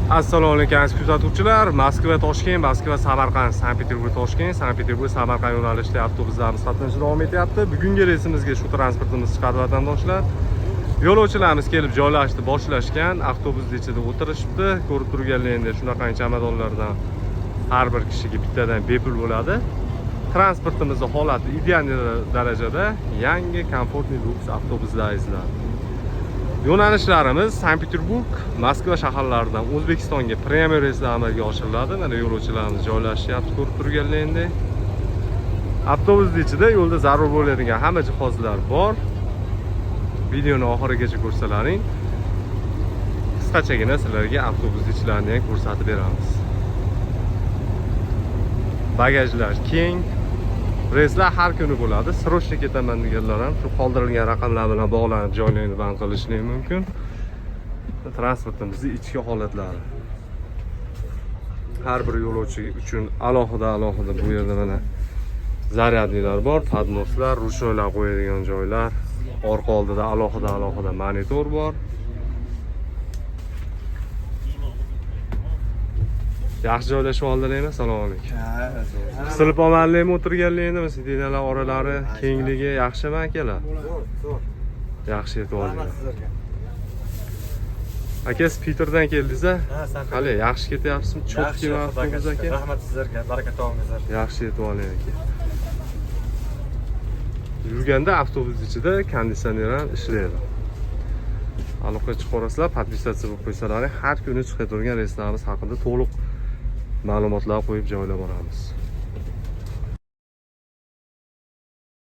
Assalomu alaykum aziz kuzatuvchilar. Moskva Toshkent, Moskva Samarqand, Sankt-Peterburg Toshkent, Sankt-Peterburg Samarqand yo'nalishida avtobuslarimiz qatnashi davom etyapti. Bugungi reysimizga shu transportimiz chiqadi vatandoshlar. Yo'lovchilarimiz kelib joylashdi, boshlashgan. Avtobus ichida o'tirishibdi. Ko'rib turganlaringdek shunaqangi chamadonlardan har bir kishiga bittadan bepul bo'ladi. Transportimizning holati ideal darajada. Yangi komfortli luks avtobuslar izladi. Yo'nalishlarimiz Sankt-Peterburg, Moskva shaharlaridan O'zbekistonga premyer reyslar amalga oshiriladi. Mana yo'lovchilarimiz joylashyapti, ko'rib turganlaringdek. Avtobusning ichida yo'lda zarur bo'ladigan hamma jihozlar bor. Videoni oxirigacha ko'rsalaring. Qisqachagina sizlarga avtobus ichlarini ham ko'rsatib beramiz. Bagajlar keng. Reyslar har kuni bo'ladi. Srochni ketaman deganlar ham shu qoldirilgan raqamlar bilan bog'lanib joylarni band qilishligi mumkin. Transportimizning ichki holatlari. Har bir yo'lovchi uchun alohida bu yerda mana zaryadnilar bor, podnoslar, rushoylar qo'yadigan joylar. Orqa oldida alohida monitor bor. Yaxshi joylashib oldilaringmi? Assalomu alaykum. Qisilib olmalarmi o'tirganlaringizmi? Sidinalar oralari, kengligi yaxshimi akalar? Zo'r. Yaxshi yetib oldinglar. Aka, siz Peterdan keldingiz-a? Qale, yaxshi ketyapsizmi? Cho'tki avtobus aka. Rahmat sizlarga, baraka topingizlar. Yaxshi yetib oling aka. Yurganda avtobus ichida konditsioner ham ishlaydi. Aloqa chiqarasizlar, podpisatsiya bo'lib qo'ysalaring, har kuni chiqib turgan reyslarimiz haqida to'liq ma'lumotlar qo'yib joylab boramiz.